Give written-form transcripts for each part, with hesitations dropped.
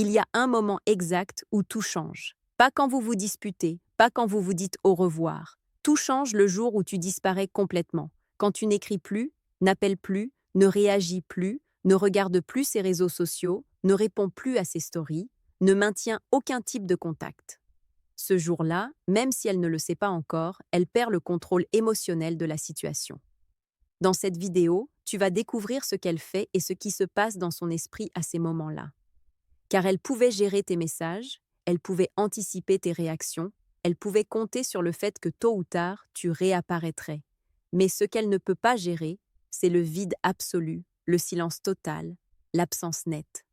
Il y a un moment exact où tout change. Pas quand vous vous disputez, pas quand vous vous dites au revoir. Tout change le jour où tu disparais complètement. Quand tu n'écris plus, n'appelles plus, ne réagis plus, ne regardes plus ses réseaux sociaux, ne réponds plus à ses stories, ne maintiens aucun type de contact. Ce jour-là, même si elle ne le sait pas encore, elle perd le contrôle émotionnel de la situation. Dans cette vidéo, tu vas découvrir ce qu'elle fait et ce qui se passe dans son esprit à ces moments-là. Car elle pouvait gérer tes messages, elle pouvait anticiper tes réactions, elle pouvait compter sur le fait que tôt ou tard, tu réapparaîtrais. Mais ce qu'elle ne peut pas gérer, c'est le vide absolu, le silence total, l'absence nette.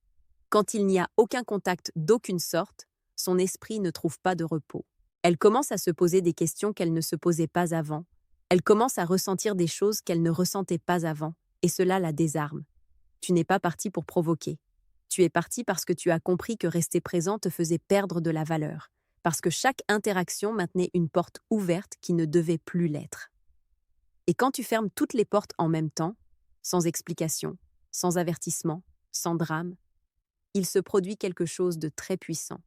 Quand il n'y a aucun contact d'aucune sorte, son esprit ne trouve pas de repos. Elle commence à se poser des questions qu'elle ne se posait pas avant. Elle commence à ressentir des choses qu'elle ne ressentait pas avant, et cela la désarme. Tu n'es pas parti pour provoquer. Tu es parti parce que tu as compris que rester présent te faisait perdre de la valeur, parce que chaque interaction maintenait une porte ouverte qui ne devait plus l'être. Et quand tu fermes toutes les portes en même temps, sans explication, sans avertissement, sans drame, il se produit quelque chose de très puissant.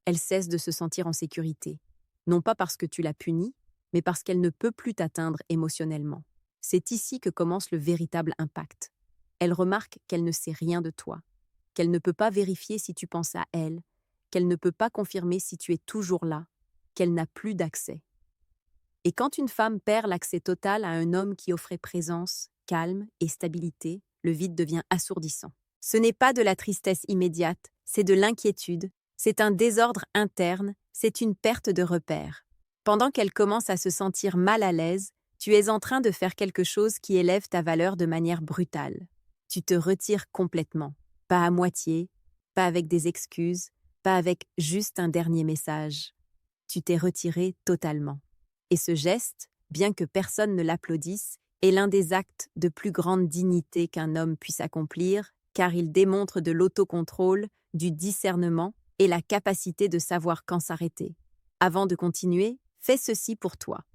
Elle cesse de se sentir en sécurité, non pas parce que tu l'as punie, mais parce qu'elle ne peut plus t'atteindre émotionnellement. C'est ici que commence le véritable impact. Elle remarque qu'elle ne sait rien de toi, qu'elle ne peut pas vérifier si tu penses à elle, qu'elle ne peut pas confirmer si tu es toujours là, qu'elle n'a plus d'accès. Et quand une femme perd l'accès total à un homme qui offrait présence, calme et stabilité, le vide devient assourdissant. Ce n'est pas de la tristesse immédiate, c'est de l'inquiétude, c'est un désordre interne, c'est une perte de repère. Pendant qu'elle commence à se sentir mal à l'aise, tu es en train de faire quelque chose qui élève ta valeur de manière brutale. Tu te retires complètement, pas à moitié, pas avec des excuses, pas avec juste un dernier message. Tu t'es retiré totalement. Et ce geste, bien que personne ne l'applaudisse, est l'un des actes de plus grande dignité qu'un homme puisse accomplir, car il démontre de l'autocontrôle, du discernement et la capacité de savoir quand s'arrêter. Avant de continuer, fais ceci pour toi.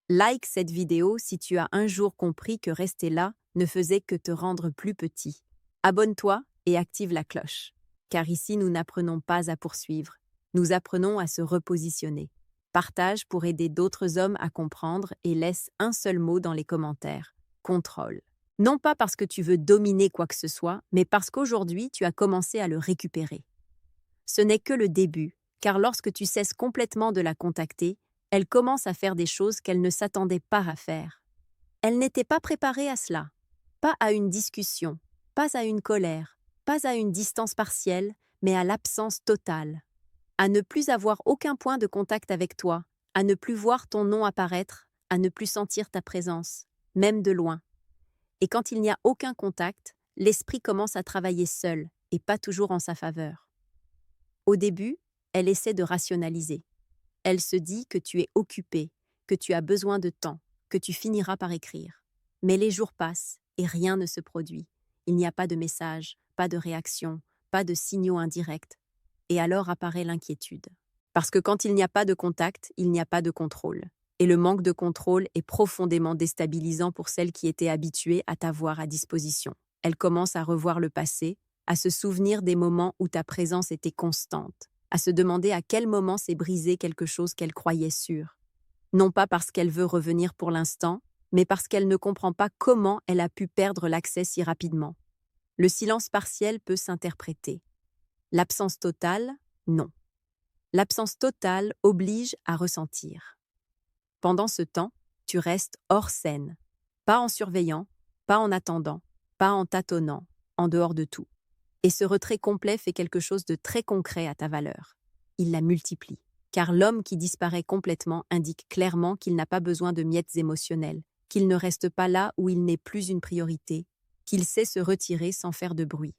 Like cette vidéo si tu as un jour compris que rester là ne faisait que te rendre plus petit. Abonne-toi et active la cloche. Car ici, nous n'apprenons pas à poursuivre, nous apprenons à se repositionner. Partage pour aider d'autres hommes à comprendre et laisse un seul mot dans les commentaires. Contrôle. Non pas parce que tu veux dominer quoi que ce soit, mais parce qu'aujourd'hui tu as commencé à le récupérer. Ce n'est que le début, car lorsque tu cesses complètement de la contacter, elle commence à faire des choses qu'elle ne s'attendait pas à faire. Elle n'était pas préparée à cela, pas à une discussion, pas à une colère, pas à une distance partielle, mais à l'absence totale. À ne plus avoir aucun point de contact avec toi, à ne plus voir ton nom apparaître, à ne plus sentir ta présence, même de loin. Et quand il n'y a aucun contact, l'esprit commence à travailler seul et pas toujours en sa faveur. Au début, elle essaie de rationaliser. Elle se dit que tu es occupé, que tu as besoin de temps, que tu finiras par écrire. Mais les jours passent et rien ne se produit. Il n'y a pas de message, pas de réaction, pas de signaux indirects. Et alors apparaît l'inquiétude. Parce que quand il n'y a pas de contact, il n'y a pas de contrôle. Et le manque de contrôle est profondément déstabilisant pour celle qui était habituée à t'avoir à disposition. Elle commence à revoir le passé, à se souvenir des moments où ta présence était constante, à se demander à quel moment s'est brisé quelque chose qu'elle croyait sûr. Non pas parce qu'elle veut revenir pour l'instant, mais parce qu'elle ne comprend pas comment elle a pu perdre l'accès si rapidement. Le silence partiel peut s'interpréter. L'absence totale, non. L'absence totale oblige à ressentir. Pendant ce temps, tu restes hors scène, pas en surveillant, pas en attendant, pas en tâtonnant, en dehors de tout. Et ce retrait complet fait quelque chose de très concret à ta valeur. Il la multiplie, car l'homme qui disparaît complètement indique clairement qu'il n'a pas besoin de miettes émotionnelles, qu'il ne reste pas là où il n'est plus une priorité, qu'il sait se retirer sans faire de bruit.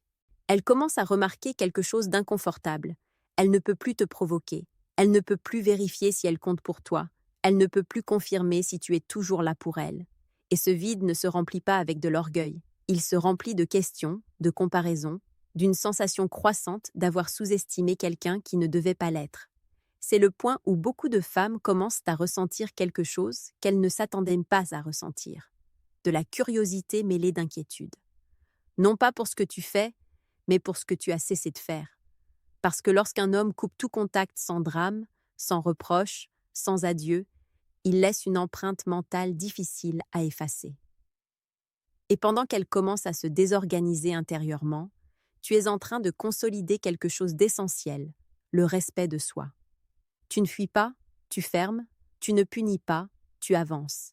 Elle commence à remarquer quelque chose d'inconfortable. Elle ne peut plus te provoquer. Elle ne peut plus vérifier si elle compte pour toi. Elle ne peut plus confirmer si tu es toujours là pour elle. Et ce vide ne se remplit pas avec de l'orgueil. Il se remplit de questions, de comparaisons, d'une sensation croissante d'avoir sous-estimé quelqu'un qui ne devait pas l'être. C'est le point où beaucoup de femmes commencent à ressentir quelque chose qu'elles ne s'attendaient pas à ressentir. De la curiosité mêlée d'inquiétude. Non pas pour ce que tu fais, mais pour ce que tu as cessé de faire. Parce que lorsqu'un homme coupe tout contact sans drame, sans reproche, sans adieu, il laisse une empreinte mentale difficile à effacer. Et pendant qu'elle commence à se désorganiser intérieurement, tu es en train de consolider quelque chose d'essentiel, le respect de soi. Tu ne fuis pas, tu fermes, tu ne punis pas, tu avances.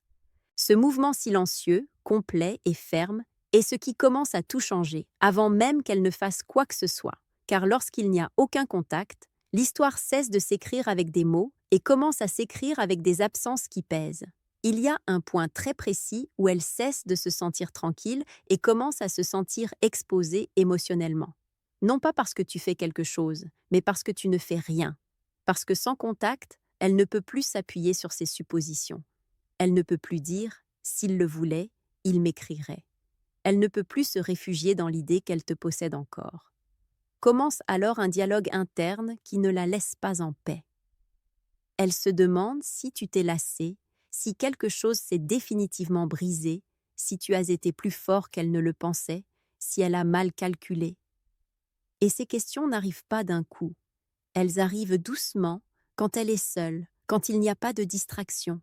Ce mouvement silencieux, complet et ferme est ce qui commence à tout changer, avant même qu'elle ne fasse quoi que ce soit. Car lorsqu'il n'y a aucun contact, l'histoire cesse de s'écrire avec des mots et commence à s'écrire avec des absences qui pèsent. Il y a un point très précis où elle cesse de se sentir tranquille et commence à se sentir exposée émotionnellement. Non pas parce que tu fais quelque chose, mais parce que tu ne fais rien. Parce que sans contact, elle ne peut plus s'appuyer sur ses suppositions. Elle ne peut plus dire « s'il le voulait, il m'écrirait ». Elle ne peut plus se réfugier dans l'idée qu'elle te possède encore. Commence alors un dialogue interne qui ne la laisse pas en paix. Elle se demande si tu t'es lassé, si quelque chose s'est définitivement brisé, si tu as été plus fort qu'elle ne le pensait, si elle a mal calculé. Et ces questions n'arrivent pas d'un coup. Elles arrivent doucement, quand elle est seule, quand il n'y a pas de distraction.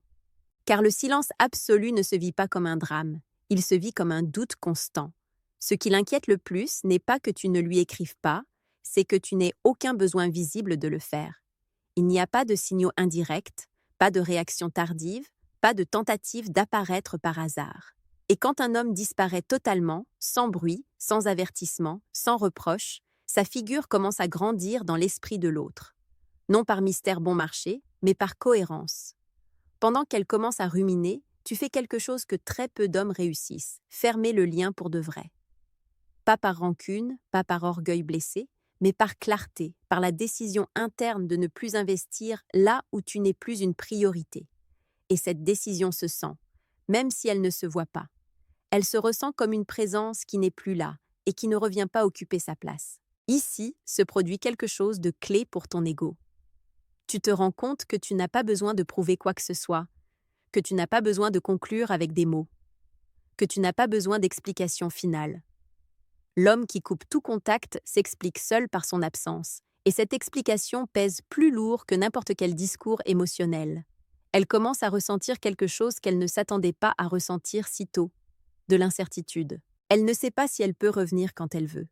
Car le silence absolu ne se vit pas comme un drame, il se vit comme un doute constant. Ce qui l'inquiète le plus n'est pas que tu ne lui écrives pas, c'est que tu n'aies aucun besoin visible de le faire. Il n'y a pas de signaux indirects, pas de réaction tardive, pas de tentative d'apparaître par hasard. Et quand un homme disparaît totalement, sans bruit, sans avertissement, sans reproche, sa figure commence à grandir dans l'esprit de l'autre. Non par mystère bon marché, mais par cohérence. Pendant qu'elle commence à ruminer, tu fais quelque chose que très peu d'hommes réussissent, fermer le lien pour de vrai. Pas par rancune, pas par orgueil blessé, mais par clarté, par la décision interne de ne plus investir là où tu n'es plus une priorité. Et cette décision se sent, même si elle ne se voit pas. Elle se ressent comme une présence qui n'est plus là et qui ne revient pas occuper sa place. Ici se produit quelque chose de clé pour ton ego. Tu te rends compte que tu n'as pas besoin de prouver quoi que ce soit, que tu n'as pas besoin de conclure avec des mots, que tu n'as pas besoin d'explication finale. L'homme qui coupe tout contact s'explique seul par son absence, et cette explication pèse plus lourd que n'importe quel discours émotionnel. Elle commence à ressentir quelque chose qu'elle ne s'attendait pas à ressentir si tôt, de l'incertitude. Elle ne sait pas si elle peut revenir quand elle veut.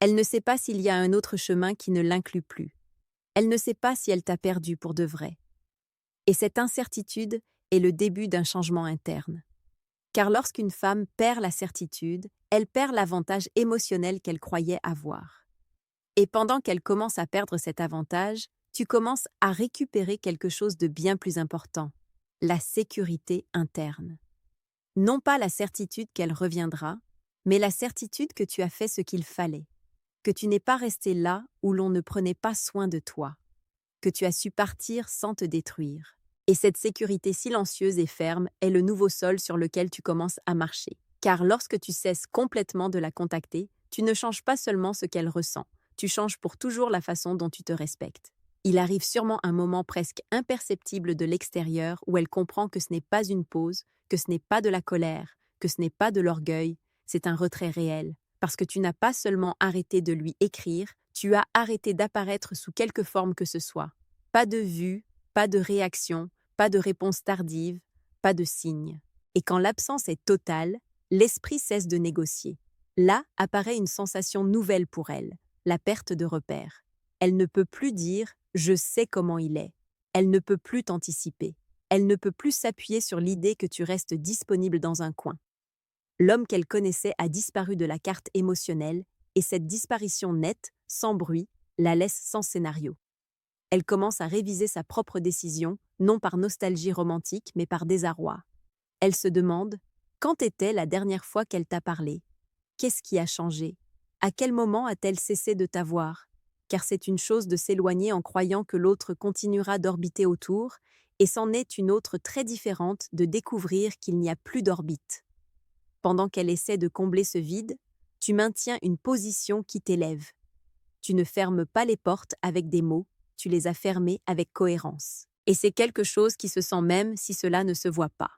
Elle ne sait pas s'il y a un autre chemin qui ne l'inclut plus. Elle ne sait pas si elle t'a perdu pour de vrai. Et cette incertitude est le début d'un changement interne. Car lorsqu'une femme perd la certitude, elle perd l'avantage émotionnel qu'elle croyait avoir. Et pendant qu'elle commence à perdre cet avantage, tu commences à récupérer quelque chose de bien plus important, la sécurité interne. Non pas la certitude qu'elle reviendra, mais la certitude que tu as fait ce qu'il fallait, que tu n'es pas resté là où l'on ne prenait pas soin de toi, que tu as su partir sans te détruire. Et cette sécurité silencieuse et ferme est le nouveau sol sur lequel tu commences à marcher. Car lorsque tu cesses complètement de la contacter, tu ne changes pas seulement ce qu'elle ressent, tu changes pour toujours la façon dont tu te respectes. Il arrive sûrement un moment presque imperceptible de l'extérieur où elle comprend que ce n'est pas une pause, que ce n'est pas de la colère, que ce n'est pas de l'orgueil, c'est un retrait réel. Parce que tu n'as pas seulement arrêté de lui écrire, tu as arrêté d'apparaître sous quelque forme que ce soit. Pas de vue, pas de réaction, pas de réponse tardive, pas de signe. Et quand l'absence est totale, l'esprit cesse de négocier. Là apparaît une sensation nouvelle pour elle, la perte de repère. Elle ne peut plus dire « je sais comment il est ». Elle ne peut plus t'anticiper. Elle ne peut plus s'appuyer sur l'idée que tu restes disponible dans un coin. L'homme qu'elle connaissait a disparu de la carte émotionnelle et cette disparition nette, sans bruit, la laisse sans scénario. Elle commence à réviser sa propre décision, non par nostalgie romantique, mais par désarroi. Elle se demande « quand était la dernière fois qu'elle t'a parlé ? Qu'est-ce qui a changé ? À quel moment a-t-elle cessé de t'avoir ? Car c'est une chose de s'éloigner en croyant que l'autre continuera d'orbiter autour, et c'en est une autre très différente de découvrir qu'il n'y a plus d'orbite. Pendant qu'elle essaie de combler ce vide, tu maintiens une position qui t'élève. Tu ne fermes pas les portes avec des mots, tu les as fermées avec cohérence. Et c'est quelque chose qui se sent même si cela ne se voit pas.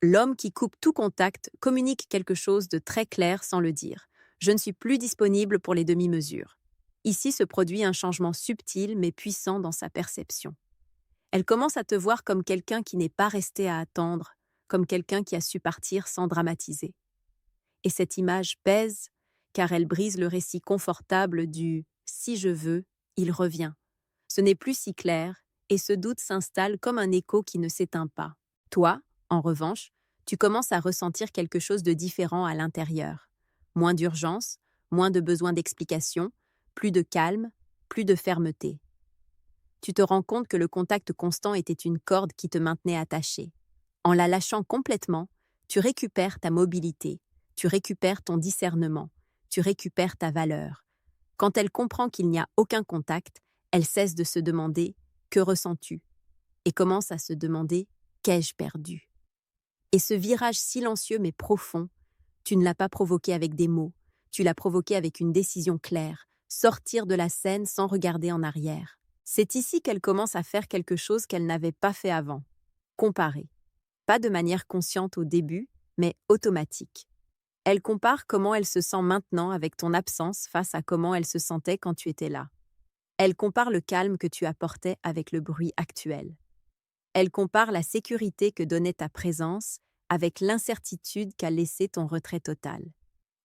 L'homme qui coupe tout contact communique quelque chose de très clair sans le dire. Je ne suis plus disponible pour les demi-mesures. Ici se produit un changement subtil mais puissant dans sa perception. Elle commence à te voir comme quelqu'un qui n'est pas resté à attendre, comme quelqu'un qui a su partir sans dramatiser. Et cette image pèse, car elle brise le récit confortable du « si je veux, il revient ». Ce n'est plus si clair, et ce doute s'installe comme un écho qui ne s'éteint pas. Toi, en revanche, tu commences à ressentir quelque chose de différent à l'intérieur. Moins d'urgence, moins de besoin d'explication, plus de calme, plus de fermeté. Tu te rends compte que le contact constant était une corde qui te maintenait attaché. En la lâchant complètement, tu récupères ta mobilité, tu récupères ton discernement, tu récupères ta valeur. Quand elle comprend qu'il n'y a aucun contact, elle cesse de se demander « que ressens-tu » et commence à se demander « qu'ai-je perdu ?» Et ce virage silencieux mais profond, tu ne l'as pas provoqué avec des mots, tu l'as provoqué avec une décision claire, sortir de la scène sans regarder en arrière. C'est ici qu'elle commence à faire quelque chose qu'elle n'avait pas fait avant. Comparer. Pas de manière consciente au début, mais automatique. Elle compare comment elle se sent maintenant avec ton absence face à comment elle se sentait quand tu étais là. Elle compare le calme que tu apportais avec le bruit actuel. Elle compare la sécurité que donnait ta présence avec l'incertitude qu'a laissé ton retrait total.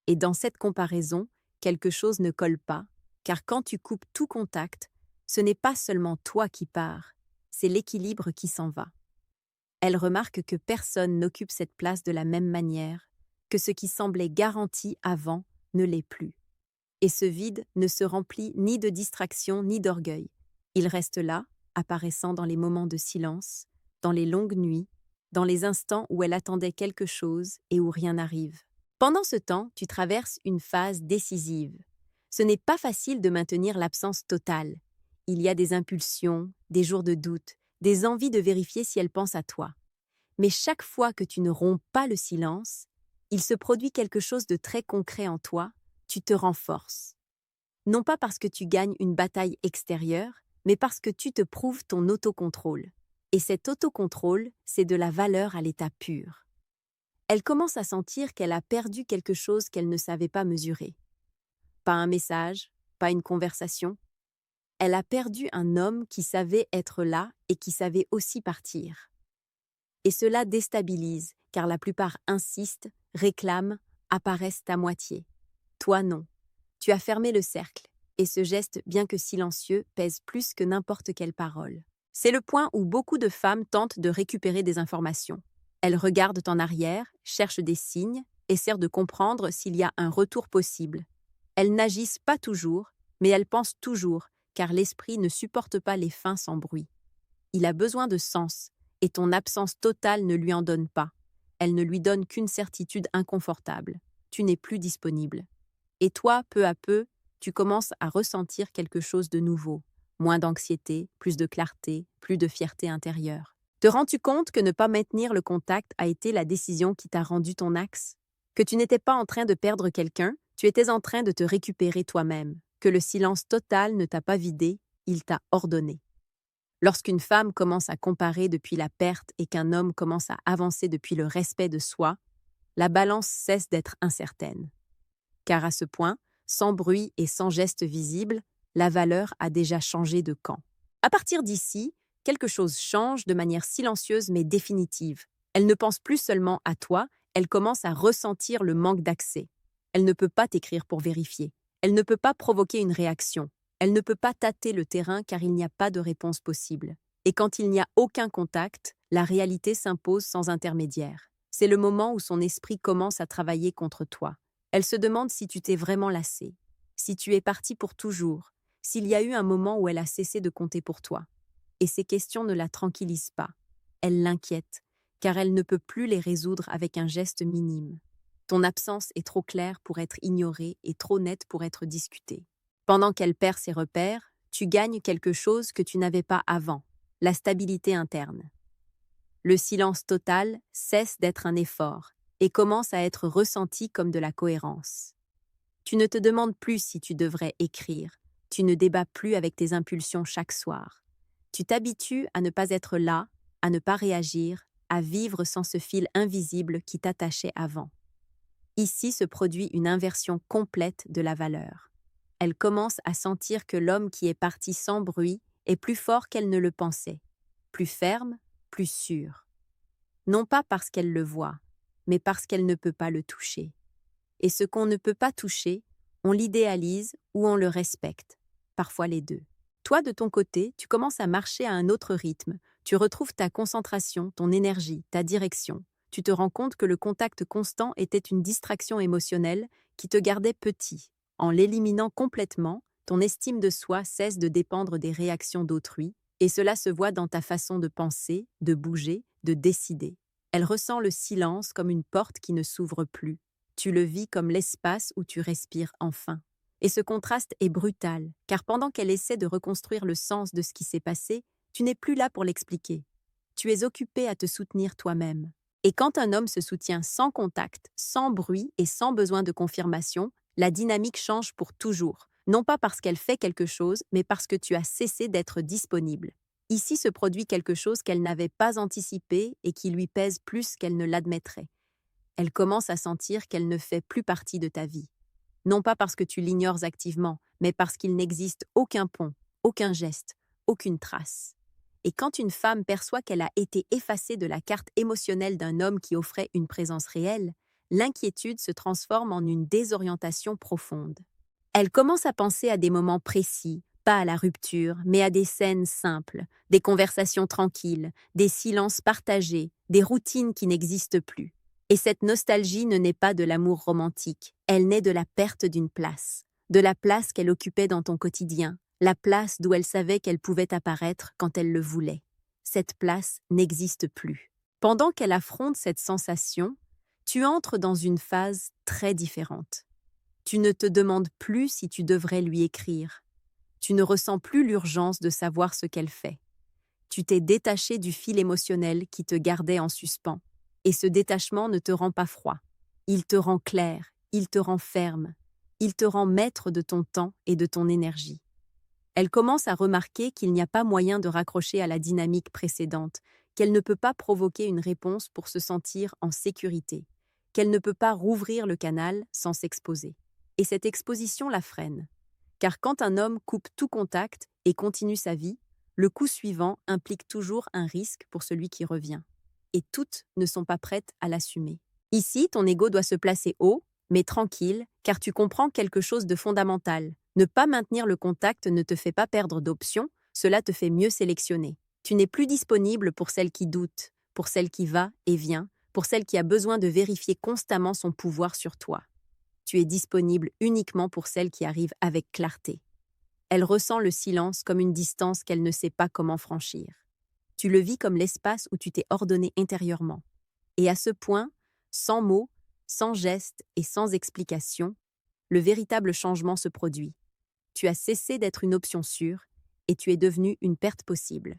Et dans cette comparaison, quelque chose ne colle pas, car quand tu coupes tout contact, ce n'est pas seulement toi qui pars, c'est l'équilibre qui s'en va. Elle remarque que personne n'occupe cette place de la même manière, que ce qui semblait garanti avant ne l'est plus. Et ce vide ne se remplit ni de distraction ni d'orgueil. Il reste là, apparaissant dans les moments de silence, dans les longues nuits, dans les instants où elle attendait quelque chose et où rien n'arrive. Pendant ce temps, tu traverses une phase décisive. Ce n'est pas facile de maintenir l'absence totale. Il y a des impulsions, des jours de doute, des envies de vérifier si elle pense à toi. Mais chaque fois que tu ne romps pas le silence, il se produit quelque chose de très concret en toi, tu te renforces. Non pas parce que tu gagnes une bataille extérieure, mais parce que tu te prouves ton autocontrôle. Et cet autocontrôle, c'est de la valeur à l'état pur. Elle commence à sentir qu'elle a perdu quelque chose qu'elle ne savait pas mesurer. Pas un message, pas une conversation. Elle a perdu un homme qui savait être là et qui savait aussi partir. Et cela déstabilise, car la plupart insistent, réclament, apparaissent à moitié. Toi non. Tu as fermé le cercle, et ce geste, bien que silencieux, pèse plus que n'importe quelle parole. C'est le point où beaucoup de femmes tentent de récupérer des informations. Elles regardent en arrière, cherchent des signes, essaient de comprendre s'il y a un retour possible. Elles n'agissent pas toujours, mais elles pensent toujours, car l'esprit ne supporte pas les fins sans bruit. Il a besoin de sens, et ton absence totale ne lui en donne pas. Elle ne lui donne qu'une certitude inconfortable. Tu n'es plus disponible. Et toi, peu à peu, tu commences à ressentir quelque chose de nouveau. Moins d'anxiété, plus de clarté, plus de fierté intérieure. Te rends-tu compte que ne pas maintenir le contact a été la décision qui t'a rendu ton axe? Que tu n'étais pas en train de perdre quelqu'un, tu étais en train de te récupérer toi-même. Que le silence total ne t'a pas vidé, il t'a ordonné. Lorsqu'une femme commence à comparer depuis la perte et qu'un homme commence à avancer depuis le respect de soi, la balance cesse d'être incertaine. Car à ce point, sans bruit et sans geste visible, la valeur a déjà changé de camp. À partir d'ici, quelque chose change de manière silencieuse mais définitive. Elle ne pense plus seulement à toi, elle commence à ressentir le manque d'accès. Elle ne peut pas t'écrire pour vérifier. Elle ne peut pas provoquer une réaction. Elle ne peut pas tâter le terrain car il n'y a pas de réponse possible. Et quand il n'y a aucun contact, la réalité s'impose sans intermédiaire. C'est le moment où son esprit commence à travailler contre toi. Elle se demande si tu t'es vraiment lassé, si tu es parti pour toujours, s'il y a eu un moment où elle a cessé de compter pour toi. Et ces questions ne la tranquillisent pas. Elles l'inquiètent, car elle ne peut plus les résoudre avec un geste minime. Ton absence est trop claire pour être ignorée et trop nette pour être discutée. Pendant qu'elle perd ses repères, tu gagnes quelque chose que tu n'avais pas avant, la stabilité interne. Le silence total cesse d'être un effort et commence à être ressenti comme de la cohérence. Tu ne te demandes plus si tu devrais écrire, tu ne débats plus avec tes impulsions chaque soir. Tu t'habitues à ne pas être là, à ne pas réagir, à vivre sans ce fil invisible qui t'attachait avant. Ici se produit une inversion complète de la valeur. Elle commence à sentir que l'homme qui est parti sans bruit est plus fort qu'elle ne le pensait, plus ferme, plus sûr. Non pas parce qu'elle le voit, mais parce qu'elle ne peut pas le toucher. Et ce qu'on ne peut pas toucher, on l'idéalise ou on le respecte, parfois les deux. Toi, de ton côté, tu commences à marcher à un autre rythme, tu retrouves ta concentration, ton énergie, ta direction. Tu te rends compte que le contact constant était une distraction émotionnelle qui te gardait petit. En l'éliminant complètement, ton estime de soi cesse de dépendre des réactions d'autrui, et cela se voit dans ta façon de penser, de bouger, de décider. Elle ressent le silence comme une porte qui ne s'ouvre plus. Tu le vis comme l'espace où tu respires enfin. Et ce contraste est brutal, car pendant qu'elle essaie de reconstruire le sens de ce qui s'est passé, tu n'es plus là pour l'expliquer. Tu es occupé à te soutenir toi-même. Et quand un homme se soutient sans contact, sans bruit et sans besoin de confirmation, la dynamique change pour toujours. Non pas parce qu'elle fait quelque chose, mais parce que tu as cessé d'être disponible. Ici se produit quelque chose qu'elle n'avait pas anticipé et qui lui pèse plus qu'elle ne l'admettrait. Elle commence à sentir qu'elle ne fait plus partie de ta vie. Non pas parce que tu l'ignores activement, mais parce qu'il n'existe aucun pont, aucun geste, aucune trace. Et quand une femme perçoit qu'elle a été effacée de la carte émotionnelle d'un homme qui offrait une présence réelle, l'inquiétude se transforme en une désorientation profonde. Elle commence à penser à des moments précis, pas à la rupture, mais à des scènes simples, des conversations tranquilles, des silences partagés, des routines qui n'existent plus. Et cette nostalgie ne naît pas de l'amour romantique, elle naît de la perte d'une place, de la place qu'elle occupait dans ton quotidien, la place d'où elle savait qu'elle pouvait apparaître quand elle le voulait. Cette place n'existe plus. Pendant qu'elle affronte cette sensation, tu entres dans une phase très différente. Tu ne te demandes plus si tu devrais lui écrire. Tu ne ressens plus l'urgence de savoir ce qu'elle fait. Tu t'es détaché du fil émotionnel qui te gardait en suspens. Et ce détachement ne te rend pas froid. Il te rend clair, il te rend ferme, il te rend maître de ton temps et de ton énergie. Elle commence à remarquer qu'il n'y a pas moyen de raccrocher à la dynamique précédente, qu'elle ne peut pas provoquer une réponse pour se sentir en sécurité, qu'elle ne peut pas rouvrir le canal sans s'exposer. Et cette exposition la freine. Car quand un homme coupe tout contact et continue sa vie, le coup suivant implique toujours un risque pour celui qui revient. Et toutes ne sont pas prêtes à l'assumer. Ici, ton ego doit se placer haut, mais tranquille, car tu comprends quelque chose de fondamental. Ne pas maintenir le contact ne te fait pas perdre d'options, cela te fait mieux sélectionner. Tu n'es plus disponible pour celle qui doute, pour celle qui va et vient, pour celle qui a besoin de vérifier constamment son pouvoir sur toi. Tu es disponible uniquement pour celle qui arrive avec clarté. Elle ressent le silence comme une distance qu'elle ne sait pas comment franchir. Tu le vis comme l'espace où tu t'es ordonné intérieurement. Et à ce point, sans mots, sans gestes et sans explication, le véritable changement se produit. Tu as cessé d'être une option sûre et tu es devenu une perte possible.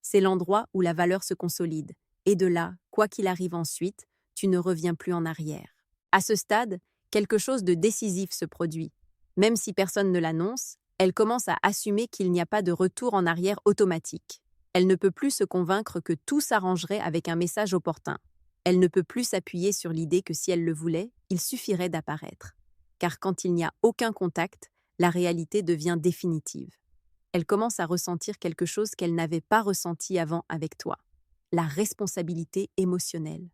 C'est l'endroit où la valeur se consolide. Et de là, quoi qu'il arrive ensuite, tu ne reviens plus en arrière. À ce stade, quelque chose de décisif se produit. Même si personne ne l'annonce, elle commence à assumer qu'il n'y a pas de retour en arrière automatique. Elle ne peut plus se convaincre que tout s'arrangerait avec un message opportun. Elle ne peut plus s'appuyer sur l'idée que si elle le voulait, il suffirait d'apparaître. Car quand il n'y a aucun contact, la réalité devient définitive. Elle commence à ressentir quelque chose qu'elle n'avait pas ressenti avant avec toi. La responsabilité émotionnelle.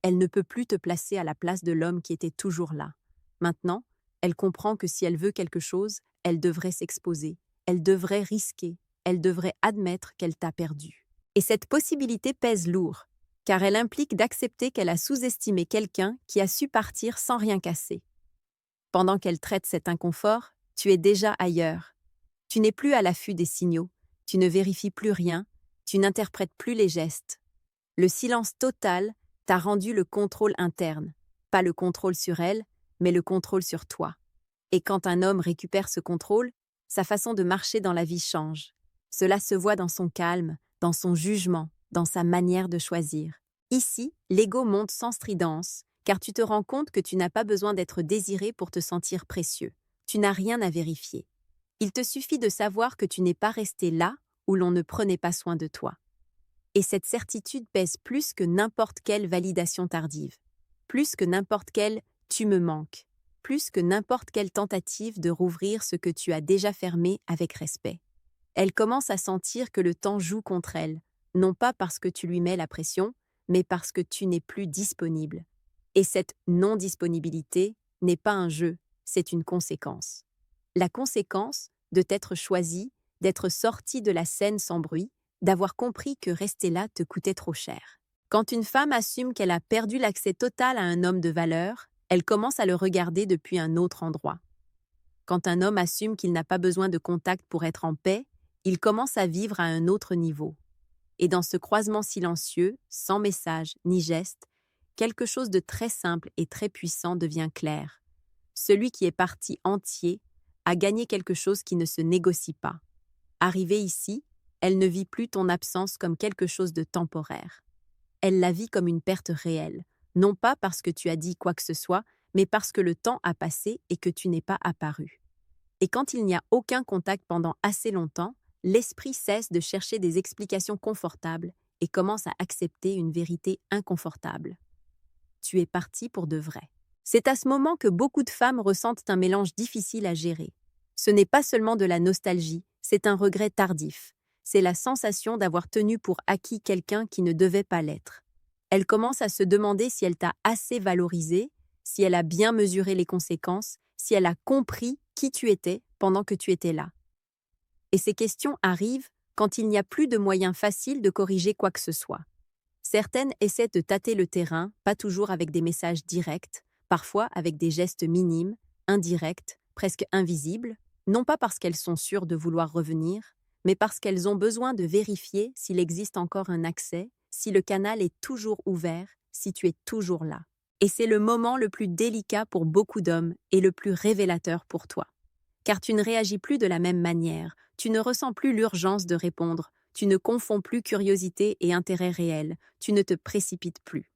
Elle ne peut plus te placer à la place de l'homme qui était toujours là. Maintenant, elle comprend que si elle veut quelque chose, elle devrait s'exposer, elle devrait risquer, elle devrait admettre qu'elle t'a perdu. Et cette possibilité pèse lourd, car elle implique d'accepter qu'elle a sous-estimé quelqu'un qui a su partir sans rien casser. Pendant qu'elle traite cet inconfort, tu es déjà ailleurs. Tu n'es plus à l'affût des signaux, tu ne vérifies plus rien, tu n'interprètes plus les gestes. Le silence total t'a rendu le contrôle interne, pas le contrôle sur elle, mais le contrôle sur toi. Et quand un homme récupère ce contrôle, sa façon de marcher dans la vie change. Cela se voit dans son calme, dans son jugement, dans sa manière de choisir. Ici, l'ego monte sans stridence, car tu te rends compte que tu n'as pas besoin d'être désiré pour te sentir précieux. Tu n'as rien à vérifier. Il te suffit de savoir que tu n'es pas resté là où l'on ne prenait pas soin de toi. Et cette certitude pèse plus que n'importe quelle validation tardive, plus que n'importe quel « tu me manques ». plus que n'importe quelle tentative de rouvrir ce que tu as déjà fermé avec respect. Elle commence à sentir que le temps joue contre elle, non pas parce que tu lui mets la pression, mais parce que tu n'es plus disponible. Et cette non-disponibilité n'est pas un jeu, c'est une conséquence. La conséquence de t'être choisi, d'être sorti de la scène sans bruit, d'avoir compris que rester là te coûtait trop cher. Quand une femme assume qu'elle a perdu l'accès total à un homme de valeur, elle commence à le regarder depuis un autre endroit. Quand un homme assume qu'il n'a pas besoin de contact pour être en paix, il commence à vivre à un autre niveau. Et dans ce croisement silencieux, sans message ni geste, quelque chose de très simple et très puissant devient clair. Celui qui est parti entier a gagné quelque chose qui ne se négocie pas. Arrivée ici, elle ne vit plus ton absence comme quelque chose de temporaire. Elle la vit comme une perte réelle, non pas parce que tu as dit quoi que ce soit, mais parce que le temps a passé et que tu n'es pas apparu. Et quand il n'y a aucun contact pendant assez longtemps, l'esprit cesse de chercher des explications confortables et commence à accepter une vérité inconfortable. Tu es parti pour de vrai. C'est à ce moment que beaucoup de femmes ressentent un mélange difficile à gérer. Ce n'est pas seulement de la nostalgie, c'est un regret tardif. C'est la sensation d'avoir tenu pour acquis quelqu'un qui ne devait pas l'être. Elle commence à se demander si elle t'a assez valorisé, si elle a bien mesuré les conséquences, si elle a compris qui tu étais pendant que tu étais là. Et ces questions arrivent quand il n'y a plus de moyens faciles de corriger quoi que ce soit. Certaines essaient de tâter le terrain, pas toujours avec des messages directs, parfois avec des gestes minimes, indirects, presque invisibles, non pas parce qu'elles sont sûres de vouloir revenir, mais parce qu'elles ont besoin de vérifier s'il existe encore un accès, si le canal est toujours ouvert, si tu es toujours là. Et c'est le moment le plus délicat pour beaucoup d'hommes et le plus révélateur pour toi. Car tu ne réagis plus de la même manière, tu ne ressens plus l'urgence de répondre, tu ne confonds plus curiosité et intérêt réel, tu ne te précipites plus.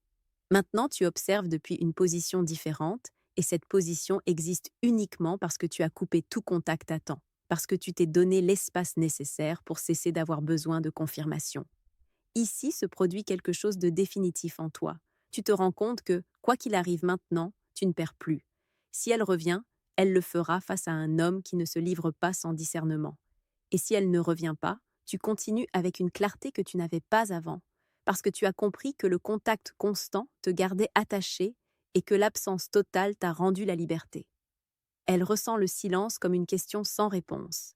Maintenant, tu observes depuis une position différente, et cette position existe uniquement parce que tu as coupé tout contact à temps, parce que tu t'es donné l'espace nécessaire pour cesser d'avoir besoin de confirmation. Ici se produit quelque chose de définitif en toi. Tu te rends compte que, quoi qu'il arrive maintenant, tu ne perds plus. Si elle revient, elle le fera face à un homme qui ne se livre pas sans discernement. Et si elle ne revient pas, tu continues avec une clarté que tu n'avais pas avant, parce que tu as compris que le contact constant te gardait attaché et que l'absence totale t'a rendu la liberté. Elle ressent le silence comme une question sans réponse.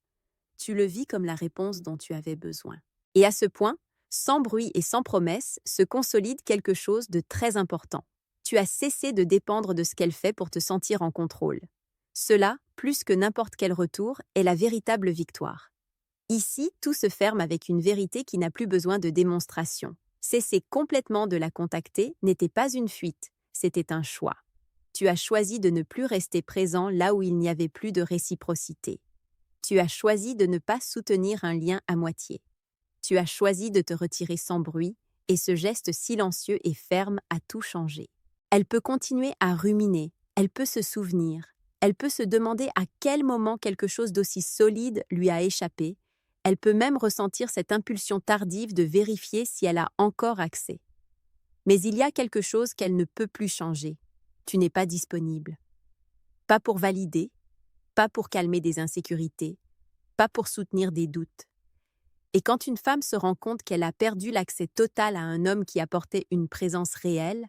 Tu le vis comme la réponse dont tu avais besoin. Et à ce point, sans bruit et sans promesse, se consolide quelque chose de très important. Tu as cessé de dépendre de ce qu'elle fait pour te sentir en contrôle. Cela, plus que n'importe quel retour, est la véritable victoire. Ici, tout se ferme avec une vérité qui n'a plus besoin de démonstration. Cesser complètement de la contacter n'était pas une fuite, c'était un choix. Tu as choisi de ne plus rester présent là où il n'y avait plus de réciprocité. Tu as choisi de ne pas soutenir un lien à moitié. Tu as choisi de te retirer sans bruit, et ce geste silencieux et ferme a tout changé. Elle peut continuer à ruminer, elle peut se souvenir, elle peut se demander à quel moment quelque chose d'aussi solide lui a échappé, elle peut même ressentir cette impulsion tardive de vérifier si elle a encore accès. Mais il y a quelque chose qu'elle ne peut plus changer. Tu n'es pas disponible. Pas pour valider, pas pour calmer des insécurités, pas pour soutenir des doutes. Et quand une femme se rend compte qu'elle a perdu l'accès total à un homme qui apportait une présence réelle,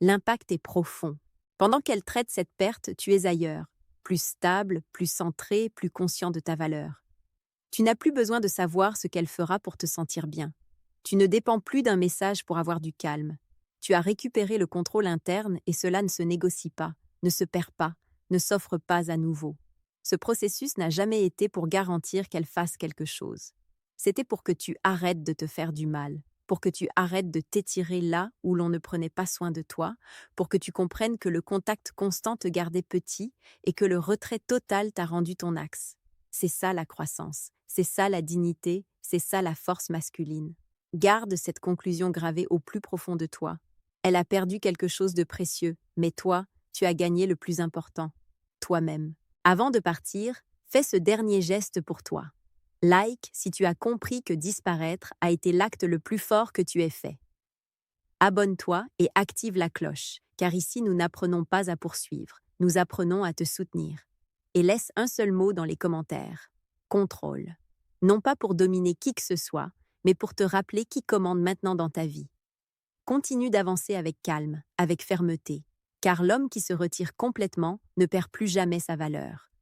l'impact est profond. Pendant qu'elle traite cette perte, tu es ailleurs, plus stable, plus centré, plus conscient de ta valeur. Tu n'as plus besoin de savoir ce qu'elle fera pour te sentir bien. Tu ne dépends plus d'un message pour avoir du calme. Tu as récupéré le contrôle interne et cela ne se négocie pas, ne se perd pas, ne s'offre pas à nouveau. Ce processus n'a jamais été pour garantir qu'elle fasse quelque chose. C'était pour que tu arrêtes de te faire du mal, pour que tu arrêtes de t'étirer là où l'on ne prenait pas soin de toi, pour que tu comprennes que le contact constant te gardait petit et que le retrait total t'a rendu ton axe. C'est ça la croissance, c'est ça la dignité, c'est ça la force masculine. Garde cette conclusion gravée au plus profond de toi. Elle a perdu quelque chose de précieux, mais toi, tu as gagné le plus important, toi-même. Avant de partir, fais ce dernier geste pour toi. Like si tu as compris que disparaître a été l'acte le plus fort que tu aies fait. Abonne-toi et active la cloche, car ici nous n'apprenons pas à poursuivre, nous apprenons à te soutenir. Et laisse un seul mot dans les commentaires. Contrôle. Non pas pour dominer qui que ce soit, mais pour te rappeler qui commande maintenant dans ta vie. Continue d'avancer avec calme, avec fermeté, car l'homme qui se retire complètement ne perd plus jamais sa valeur.